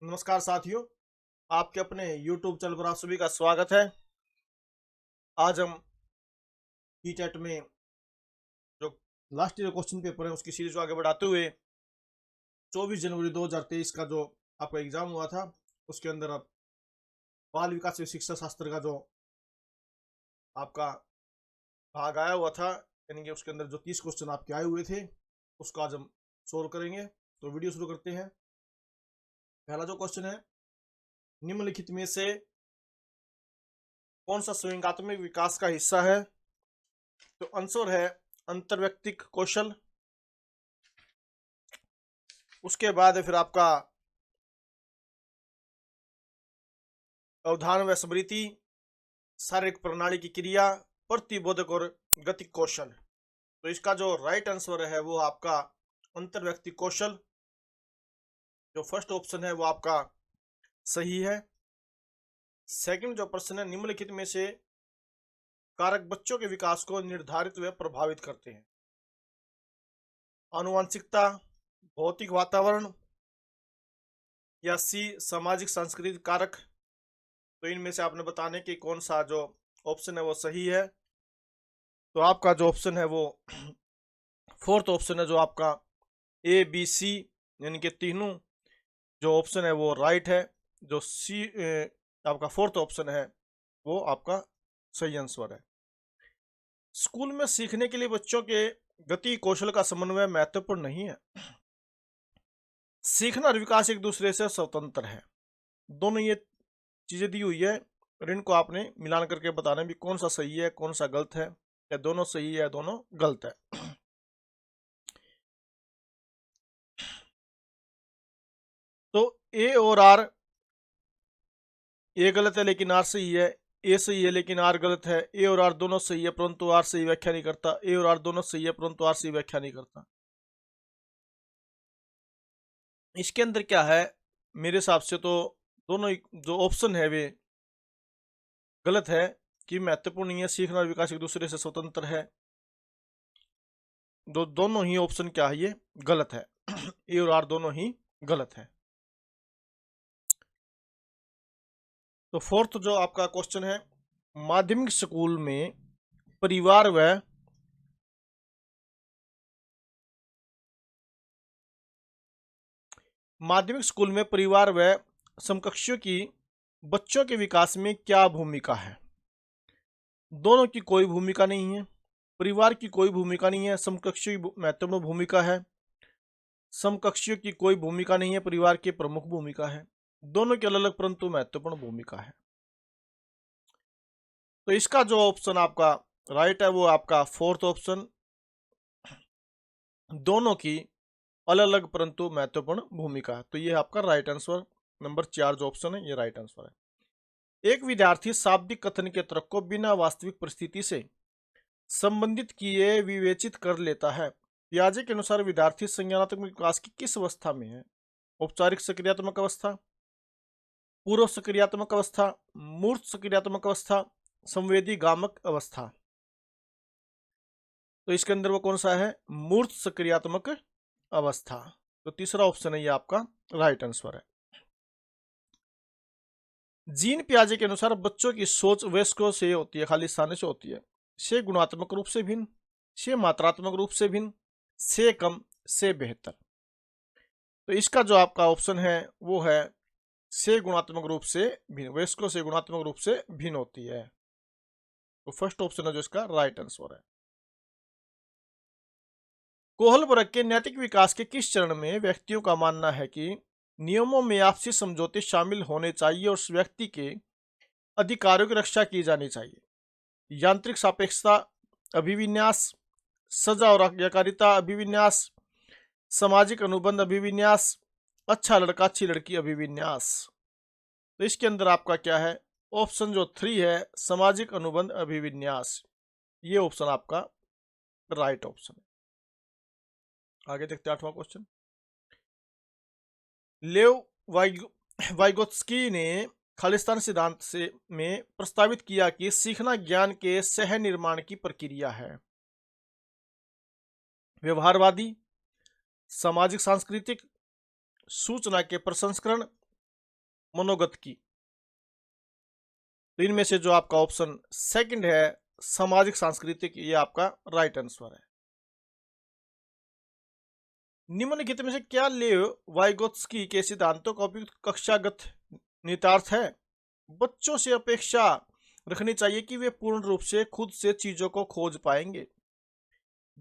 नमस्कार साथियों, आपके अपने YouTube चैनल पर आप सभी का स्वागत है। आज हम ई चैट में जो लास्ट ईयर क्वेश्चन पेपर है उसकी सीरीज को आगे बढ़ाते हुए 24 जनवरी 2023 का जो आपका एग्जाम हुआ था उसके अंदर अब बाल विकास एवं शिक्षा शास्त्र का जो आपका भाग आया हुआ था, यानी कि उसके अंदर जो 30 क्वेश्चन आपके आए हुए थे उसको आज हम सोल्व करेंगे। तो वीडियो शुरू करते हैं। पहला जो क्वेश्चन है, निम्नलिखित में से कौन सा संवेगात्मक विकास का हिस्सा है? तो आंसर है अंतर्व्यक्तिक कौशल। उसके बाद है फिर आपका अवधान व स्मृति, शारीरिक प्रणाली की क्रिया, प्रतिबोधक और गतिक कौशल। तो इसका जो राइट आंसर है वो आपका अंतर्व्यक्तिक कौशल, जो फर्स्ट ऑप्शन है वो आपका सही है। सेकंड जो प्रश्न है, निम्नलिखित में से कारक बच्चों के विकास को निर्धारित व प्रभावित करते हैं? आनुवंशिकता, भौतिक वातावरण या सी सामाजिक सांस्कृतिक कारक। तो इनमें से आपने बताने कि कौन सा जो ऑप्शन है वो सही है। तो आपका जो ऑप्शन है वो फोर्थ ऑप्शन है, जो आपका ए बी सी यानी कि तीनों जो ऑप्शन है वो राइट है। जो सी आपका फोर्थ ऑप्शन है वो आपका सही आंसर है। स्कूल में सीखने के लिए बच्चों के गति कौशल का समन्वय महत्वपूर्ण नहीं है। सीखना और विकास एक दूसरे से स्वतंत्र है। दोनों ये चीजें दी हुई है और इनको आपने मिलान करके बताना भी कौन सा सही है कौन सा गलत है, या दोनों सही है या दोनों गलत है। तो ए और आर, ए गलत है लेकिन आर सही है। ए सही है लेकिन आर गलत है। ए और आर दोनों सही है परंतु आर सही व्याख्या नहीं करता। ए और आर दोनों सही है परंतु आर सही व्याख्या नहीं करता। इसके अंदर क्या है, मेरे हिसाब से तो दोनों जो ऑप्शन है वे गलत है कि महत्वपूर्ण नहीं है, सीखना और विकास एक दूसरे से स्वतंत्र है। दोनों ही ऑप्शन क्या है, ये गलत है। ए और आर दोनों ही गलत है। तो फोर्थ जो आपका क्वेश्चन है, माध्यमिक स्कूल में परिवार व माध्यमिक स्कूल में परिवार व समकक्षों की बच्चों के विकास में क्या भूमिका है? दोनों की कोई भूमिका नहीं है। परिवार की कोई भूमिका नहीं है, समकक्षों की महत्वपूर्ण भूमिका है। समकक्षियों की कोई भूमिका नहीं है, परिवार की प्रमुख भूमिका है। दोनों की अलग अलग परंतु महत्वपूर्ण भूमिका है। तो इसका जो ऑप्शन आपका राइट है वो आपका फोर्थ ऑप्शन, दोनों की अलग अलग परंतु महत्वपूर्ण भूमिका है। तो ये आपका राइट आंसर नंबर 4 जो ऑप्शन है ये राइट आंसर है। एक विद्यार्थी शाब्दिक कथन के तर्क को बिना वास्तविक परिस्थिति से संबंधित किए विवेचित कर लेता है। पियाजे के अनुसार विद्यार्थी संज्ञानात्मक विकास की किस अवस्था में है? औपचारिक सक्रियात्मक अवस्था, पूर्व सक्रियात्मक अवस्था, मूर्त सक्रियात्मक अवस्था, संवेदी गामक अवस्था। तो इसके अंदर वो कौन सा है? मूर्त सक्रियात्मक अवस्था। तो तीसरा ऑप्शन है ये आपका राइट आंसर है। जीन पियाजे के अनुसार बच्चों की सोच वयस्कों से होती है, खाली स्थान से होती है। से गुणात्मक रूप से भिन्न, से मात्रात्मक रूप से भिन्न, से कम, से बेहतर। तो इसका जो आपका ऑप्शन है वो है से गुणात्मक रूप से भिन्न, वयस्कों से गुणात्मक रूप से भिन्न होती है। तो फर्स्ट ऑप्शन है जो इसका राइट आंसर है। कोहल वर्ग के नैतिक विकास के किस चरण में व्यक्तियों का मानना है कि नियमों में आपसी समझौते शामिल होने चाहिए और उस व्यक्ति के अधिकारों की रक्षा की जानी चाहिए? यांत्रिक सापेक्षता अभिविन्यास, सजा और आज्ञाकारिता अभिविन्यास, सामाजिक अनुबंध अभिविन्यास, अच्छा लड़का अच्छी लड़की अभिविन्यास। तो इसके अंदर आपका क्या है? ऑप्शन जो 3 है सामाजिक अनुबंध अभिविन्यास, ये ऑप्शन आपका राइट ऑप्शन है। आगे देखते हैं 8वां क्वेश्चन। लेव वाइगोत्स्की ने खालिस्तान सिद्धांत से में प्रस्तावित किया कि सीखना ज्ञान के सह निर्माण की प्रक्रिया है। व्यवहारवादी, सामाजिक सांस्कृतिक, सूचना के प्रसंस्करण, मनोगत की। तो इनमें से जो आपका ऑप्शन सेकंड है सामाजिक सांस्कृतिक, ये आपका राइट आंसर है। निम्नलिखित में से क्या लेव वाइगोत्स्की के सिद्धांतों का उपयुक्त कक्षागत निहितार्थ है? बच्चों से अपेक्षा रखनी चाहिए कि वे पूर्ण रूप से खुद से चीजों को खोज पाएंगे।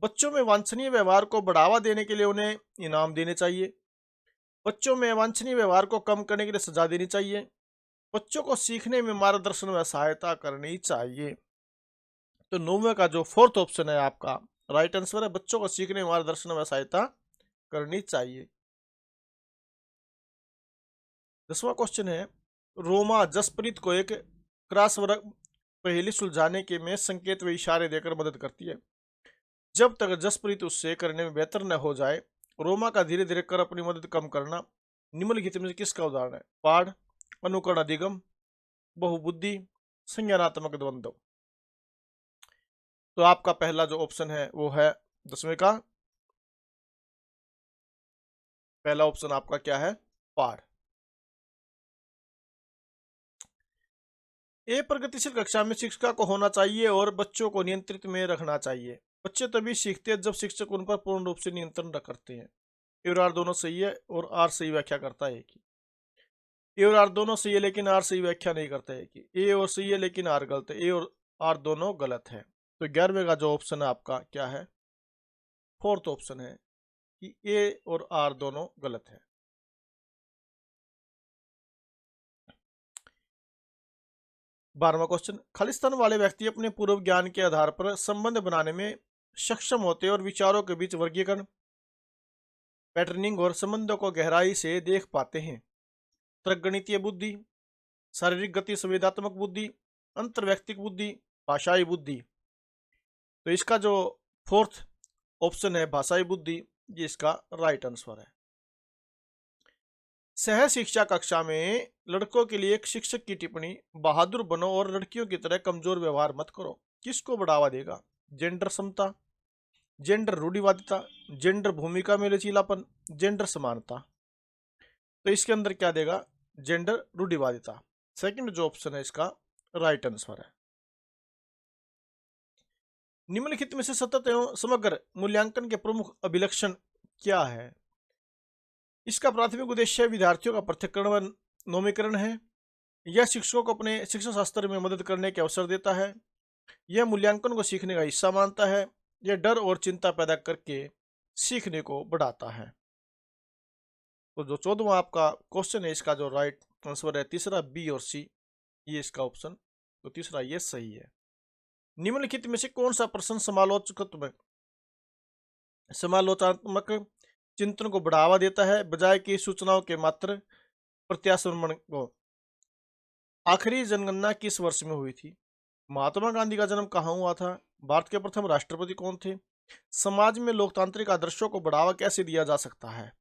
बच्चों में वांछनीय व्यवहार को बढ़ावा देने के लिए उन्हें इनाम देने चाहिए। बच्चों में अवांछनीय व्यवहार को कम करने के लिए सजा देनी चाहिए। बच्चों को सीखने में मार्गदर्शन व सहायता करनी चाहिए। तो 9वें का जो फोर्थ ऑप्शन है आपका राइट आंसर है, बच्चों को सीखने में मार्गदर्शन व सहायता करनी चाहिए। 10वां क्वेश्चन है, रोमा जसप्रीत को एक क्रॉसवर्ड पहेली सुलझाने के में संकेत व इशारे देकर मदद करती है। जब तक जसप्रीत उससे करने में बेहतर न हो जाए, रोमा का धीरे धीरे कर अपनी मदद कम करना निम्नलिखित में से किसका उदाहरण है? पाठ, अनुकरण अधिगम, बहुबुद्धि, संज्ञानात्मक द्वंद्व। तो आपका पहला जो ऑप्शन है वो है 10वें का पहला ऑप्शन आपका क्या है? पाठ। प्रगतिशील कक्षा में शिक्षिका को होना चाहिए और बच्चों को नियंत्रित में रखना चाहिए। बच्चे तभी सीखते हैं जब शिक्षक उन पर पूर्ण रूप से नियंत्रण करते हैं। ए और आर दोनों सही है और आर सही व्याख्या करता है कि ए और आर दोनों सही है लेकिन आर सही व्याख्या नहीं करता है कि ए और सही है लेकिन आर गलत है। ए और आर दोनों गलत है। तो 11वें का जो ऑप्शन है आपका क्या है? फोर्थ ऑप्शन है कि ए और आर दोनों गलत है। 12वां क्वेश्चन, खालिस्तान वाले व्यक्ति अपने पूर्व ज्ञान के आधार पर संबंध बनाने में सक्षम होते हैं और विचारों के बीच वर्गीकरण, पैटर्निंग और संबंधों को गहराई से देख पाते हैं। तर्कगणितीय बुद्धि, शारीरिक गति संवेदात्मक बुद्धि, अंतर्वैयक्तिक बुद्धि, भाषाई बुद्धि। तो इसका जो फोर्थ ऑप्शन है भाषाई बुद्धि, ये इसका राइट आंसर है। सह शिक्षा कक्षा में लड़कों के लिए एक शिक्षक की टिप्पणी, बहादुर बनो और लड़कियों की तरह कमजोर व्यवहार मत करो, किसको बढ़ावा देगा? जेंडर समता, जेंडर रूढ़िवादिता, जेंडर भूमिका में लचीलापन, जेंडर समानता। तो इसके अंदर क्या देगा? जेंडर रूढ़िवादिता। सेकंड जो ऑप्शन है इसका राइट आंसर है। निम्नलिखित में से सतत एवं समग्र मूल्यांकन के प्रमुख अभिलक्षण क्या है? इसका प्राथमिक उद्देश्य विद्यार्थियों का पृथक्करण व नौमीकरण है। यह शिक्षकों को अपने शिक्षा शास्त्र में मदद करने के अवसर देता है। यह मूल्यांकन को सीखने का हिस्सा मानता है। यह डर और चिंता पैदा करके सीखने को बढ़ाता है। तो जो 14वां आपका क्वेश्चन है इसका जो राइट आंसर है तीसरा बी और सी, ये इसका ऑप्शन तो तीसरा ये सही है। निम्नलिखित में से कौन सा प्रश्न समालोचनात्मक चिंतन को बढ़ावा देता है बजाय कि सूचनाओं के मात्र प्रत्याशरण को? आखिरी जनगणना किस वर्ष में हुई थी? महात्मा गांधी का जन्म कहाँ हुआ था? भारत के प्रथम राष्ट्रपति कौन थे? समाज में लोकतांत्रिक आदर्शों को बढ़ावा कैसे दिया जा सकता है?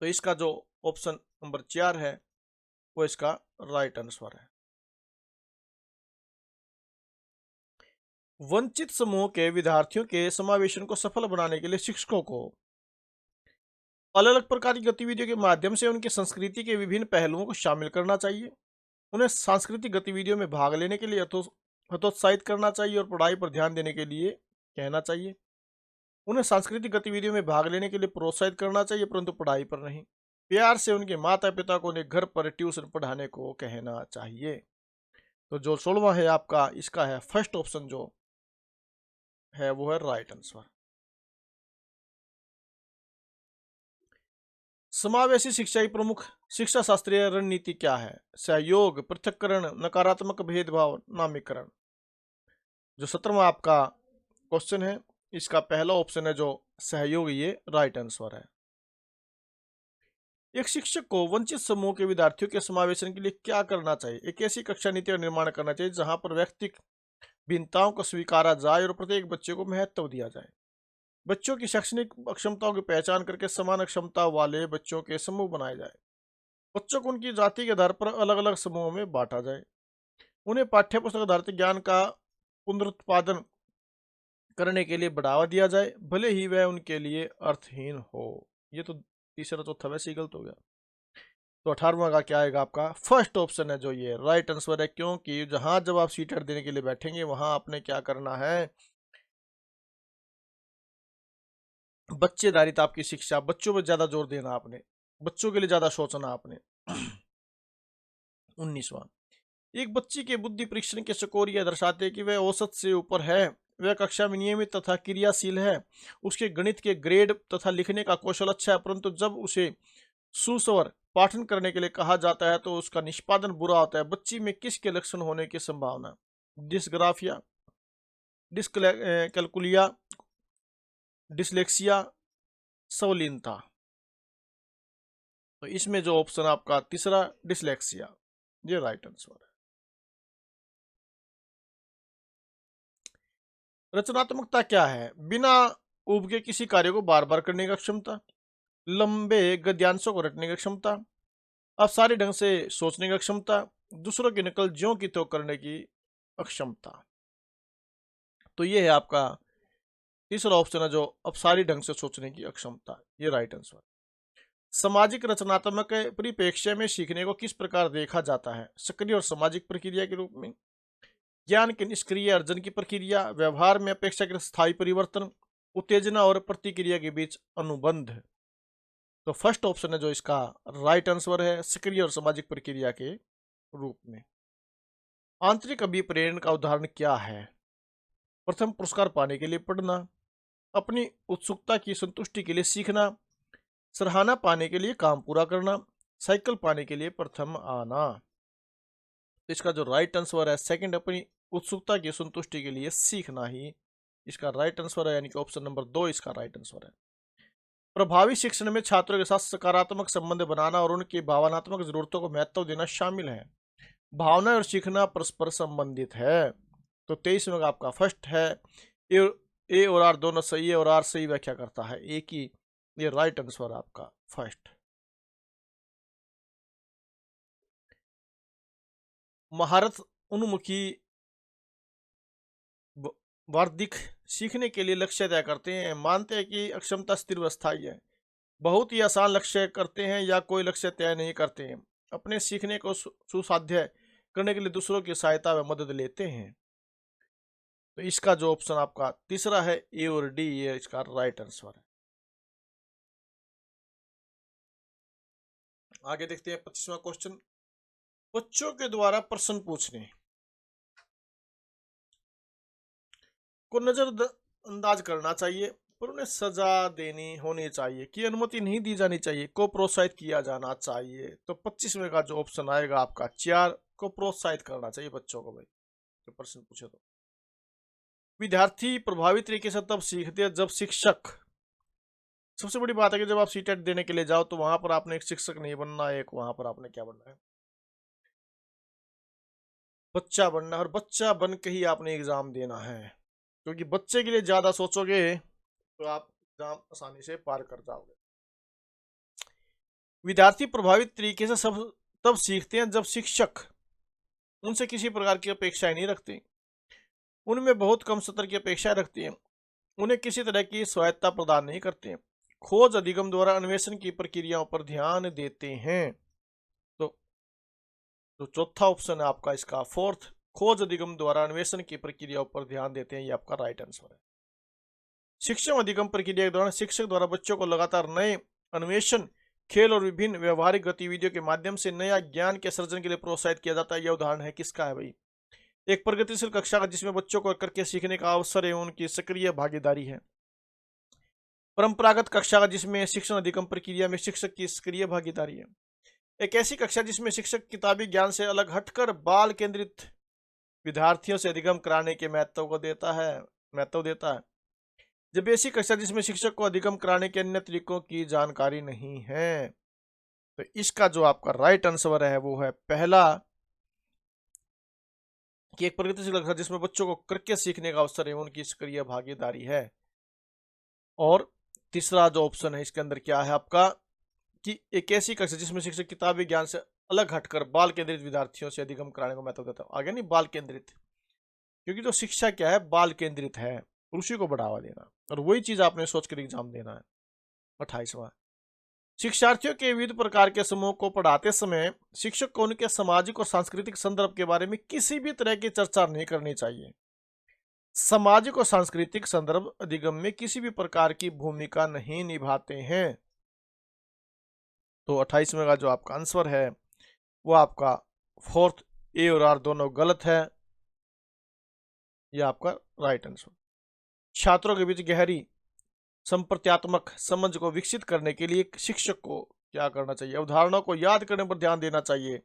तो इसका जो ऑप्शन नंबर 4 है वो इसका राइट आंसर है। वंचित समूह के विद्यार्थियों के समावेशन को सफल बनाने के लिए शिक्षकों को अलग अलग प्रकार की गतिविधियों के माध्यम से उनकी संस्कृति के विभिन्न पहलुओं को शामिल करना चाहिए। उन्हें सांस्कृतिक गतिविधियों में भाग लेने के लिए हतोत्साहित करना चाहिए और पढ़ाई पर ध्यान देने के लिए कहना चाहिए। उन्हें सांस्कृतिक गतिविधियों में भाग लेने के लिए प्रोत्साहित करना चाहिए परंतु पढ़ाई पर नहीं। प्यार से उनके माता पिता को उन्हें घर पर ट्यूशन पढ़ाने को कहना चाहिए। तो जो 16वां है आपका इसका है फर्स्ट ऑप्शन जो है वो है राइट आंसर। समावेशी शिक्षा की प्रमुख शिक्षा शास्त्रीय रणनीति क्या है? सहयोग, पृथक्करण, नकारात्मक भेदभाव, नामीकरण। जो 17वां आपका क्वेश्चन है इसका पहला ऑप्शन है जो सहयोग, ये राइट आंसर है। एक शिक्षक को वंचित समूह के विद्यार्थियों के समावेशन के लिए क्या करना चाहिए? एक ऐसी कक्षा नीति का निर्माण करना चाहिए जहां पर व्यक्तिगत भिन्नताओं को स्वीकारा जाए और प्रत्येक बच्चे को महत्व दिया जाए। बच्चों की शैक्षणिक अक्षमताओं की पहचान करके समान क्षमता वाले बच्चों के समूह बनाए जाए। बच्चों को उनकी जाति के आधार पर अलग अलग समूहों में बांटा जाए। उन्हें पाठ्य पुस्तक आधारित ज्ञान का पुनरुत्पादन करने के लिए बढ़ावा दिया जाए, भले ही वह उनके लिए अर्थहीन हो। ये तो तीसरा चौथा वैसे ही गलत हो गया। तो 18वां का क्या आएगा आपका? फर्स्ट ऑप्शन है जो ये राइट आंसर है, क्योंकि जहां जब आप सीटेट देने के लिए बैठेंगे वहां आपने क्या करना है, बच्चेदारिता आपकी शिक्षा, बच्चों पर ज्यादा जोर देना आपने, बच्चों के लिए ज्यादा सोचना आपने। 19वां, एक बच्ची के बुद्धि परीक्षण के स्कोर यह दर्शाते हैं कि वह औसत से ऊपर है, वह कक्षा में नियमित तथा क्रियाशील है, उसके गणित के ग्रेड तथा लिखने का कौशल अच्छा है, परंतु जब उसे सुस्वर पाठन करने के लिए कहा जाता है तो उसका निष्पादन बुरा होता है। बच्ची में किसके लक्षण होने की संभावना? डिस्ग्राफिया, डिस्कैलकुलिया, डिसलेक्सिया, सवलीनता। तो इसमें जो ऑप्शन आपका तीसरा डिसलेक्सिया, ये राइट आंसर है। रचनात्मकता क्या है? बिना उबके किसी कार्य को बार बार करने की क्षमता, लंबे गद्यांशों को रटने की क्षमता, अवसारी ढंग से सोचने की क्षमता, दूसरों की नकल ज्यों की त्यों करने की अक्षमता। तो ये है आपका तीसरा ऑप्शन है जो अपसारी ढंग से सोचने की अक्षमता, ये राइट आंसर। सामाजिक रचनात्मक परिप्रेक्ष्य में सीखने को किस प्रकार देखा जाता है? सक्रिय और सामाजिक प्रक्रिया के रूप में, ज्ञान के निष्क्रिय अर्जन की प्रक्रिया, व्यवहार में अपेक्षाकृत स्थायी परिवर्तन, उत्तेजना और प्रतिक्रिया के बीच अनुबंध। तो फर्स्ट ऑप्शन है जो इसका राइट आंसर है, सक्रिय और सामाजिक प्रक्रिया के रूप में। आंतरिक अभिप्रेरण का उदाहरण क्या है? प्रथम पुरस्कार पाने के लिए पढ़ना, अपनी उत्सुकता की संतुष्टि के लिए सीखना, सराहना पाने के लिए काम पूरा करना, साइकिल पाने के लिए प्रथम आना। तो इसका जो राइट आंसर है सेकंड, अपनी उत्सुकता की संतुष्टि के लिए सीखना ही इसका राइट आंसर है, यानी कि ऑप्शन नंबर 2 इसका राइट आंसर है। प्रभावी शिक्षण में छात्रों के साथ सकारात्मक संबंध बनाना और उनकी भावनात्मक जरूरतों को महत्व देना शामिल है। भावना और सीखना परस्पर संबंधित है। तो 23वें का आपका फर्स्ट है, ए और आर दोनों सही है और आर सही व्याख्या करता है ए की, ये राइट आंसर है आपका फर्स्ट। महारत उन्मुखी वार्धिक सीखने के लिए लक्ष्य तय करते हैं, मानते हैं कि अक्षमता स्थिर व स्थायी है, बहुत ही आसान लक्ष्य करते हैं या कोई लक्ष्य तय नहीं करते हैं, अपने सीखने को सुसाध्य करने के लिए दूसरों की सहायता व मदद लेते हैं। तो इसका जो ऑप्शन आपका तीसरा है ए और डी, ये इसका राइट आंसर है। आगे देखते हैं 25वां क्वेश्चन, बच्चों के द्वारा प्रश्न पूछने को नजरअंदाज करना चाहिए पर उन्हें सजा देनी होनी चाहिए, की अनुमति नहीं दी जानी चाहिए, को प्रोत्साहित किया जाना चाहिए। तो 25वें का जो ऑप्शन आएगा आपका 4, को प्रोत्साहित करना चाहिए बच्चों को भाई, तो प्रश्न पूछे तो। विद्यार्थी प्रभावी तरीके से तब सीखते हैं जब शिक्षक, सबसे बड़ी बात है कि जब आप सीटेट देने के लिए जाओ तो वहां पर आपने एक शिक्षक नहीं बनना, एक वहां पर आपने क्या बनना है, बच्चा बनना है, और बच्चा बन के ही आपने एग्जाम देना है, क्योंकि बच्चे के लिए ज्यादा सोचोगे तो आप एग्जाम आसानी से पार कर जाओगे। विद्यार्थी प्रभावित तरीके से सब तब सीखते हैं जब शिक्षक उनसे किसी प्रकार की अपेक्षाएं नहीं रखते, उनमें बहुत कम स्तर की अपेक्षाएं रखती हैं, उन्हें किसी तरह की स्वायत्ता प्रदान नहीं करते हैं, खोज अधिगम द्वारा अन्वेषण की प्रक्रियाओं पर ध्यान देते हैं। तो जो चौथा ऑप्शन है आपका इसका फोर्थ, खोज अधिगम द्वारा अन्वेषण की प्रक्रियाओं पर ध्यान देते हैं, ये आपका राइट आंसर है। शिक्षण अधिगम प्रक्रिया के दौरान शिक्षक द्वारा बच्चों को लगातार नए अन्वेषण, खेल और विभिन्न व्यवहारिक गतिविधियों के माध्यम से नया ज्ञान के सृजन के लिए प्रोत्साहित किया जाता है। यह उदाहरण है किसका है भाई? एक प्रगतिशील कक्षा का जिसमें बच्चों को करके सीखने का अवसर एवं उनकी सक्रिय भागीदारी है। परंपरागत कक्षा का जिसमें शिक्षण अधिगम प्रक्रिया में शिक्षक की सक्रिय भागीदारी है। एक ऐसी कक्षा जिसमें शिक्षक किताबी ज्ञान से अलग हटकर बाल केंद्रित विद्यार्थियों से अधिगम कराने के महत्व देता है। जब ऐसी कक्षा जिसमें शिक्षक को अधिगम कराने के अन्य तरीकों की जानकारी नहीं है। तो इसका जो आपका राइट आंसर है वो है पहला, कि एक प्रगतिशील कक्षा जिसमें बच्चों को करके सीखने का अवसर है उनकी सक्रिय भागीदारी है। और तीसरा जो ऑप्शन है इसके अंदर क्या है आपका, कि एक ऐसी कक्षा जिसमें शिक्षक किताबी ज्ञान से अलग हटकर बाल केंद्रित विद्यार्थियों से अधिगम कराने को महत्व देता है। आगे नहीं बाल केंद्रित, क्योंकि जो शिक्षा क्या है बाल केंद्रित है, उसी को बढ़ावा देना, और वही चीज आपने सोच कर एग्जाम देना है। 28वां, शिक्षार्थियों के विविध प्रकार के समूह को पढ़ाते समय शिक्षक को उनके सामाजिक और सांस्कृतिक संदर्भ के बारे में किसी भी तरह की चर्चा नहीं करनी चाहिए। सामाजिक और सांस्कृतिक संदर्भ अधिगम में किसी भी प्रकार की भूमिका नहीं निभाते हैं। तो 28वें का जो आपका आंसर है वो आपका फोर्थ, ए और आर दोनों गलत है। यह आपका राइट आंसर। छात्रों के बीच गहरी संप्रत्यात्मक समझ को विकसित करने के लिए शिक्षक को क्या करना चाहिए? अवधारणाओं को याद करने पर ध्यान देना चाहिए,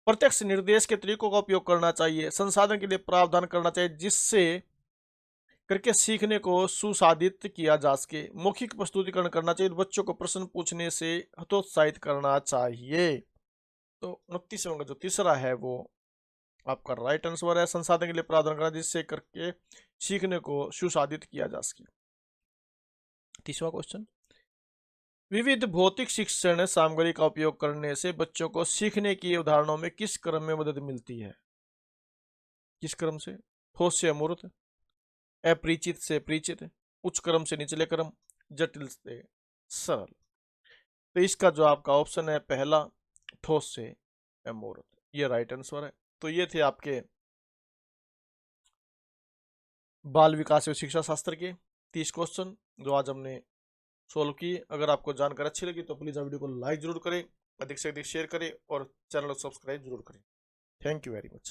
प्रत्यक्ष निर्देश के तरीकों का उपयोग करना चाहिए, संसाधन के लिए प्रावधान करना चाहिए जिससे करके सीखने को सुसाधित किया जा सके, मौखिक प्रस्तुतिकरण करना चाहिए, बच्चों को प्रश्न पूछने से हतोत्साहित करना चाहिए। तो 29वां का जो तीसरा है वो आपका राइट आंसर है, संसाधन के लिए प्रावधान करना जिससे करके सीखने को सुसाधित किया जा सके। 30वां क्वेश्चन, विविध भौतिक शिक्षण सामग्री का उपयोग करने से बच्चों को सीखने की अवधारणाओं में किस क्रम में मदद मिलती है? किस क्रम से? ठोस से अमूर्त, अपरिचित से परिचित, उच्च क्रम से निचले क्रम, जटिल से सरल। तो इसका जो आपका ऑप्शन है पहला, ठोस से अमूर्त, ये राइट आंसर है। तो ये थे आपके बाल विकास एवं शिक्षा शास्त्र के 30 क्वेश्चन जो आज हमने सोल्व किए। अगर आपको जानकारी अच्छी लगी तो प्लीज़ वीडियो को लाइक जरूर करें, अधिक से अधिक शेयर करें और चैनल को सब्सक्राइब जरूर करें। Thank you very much.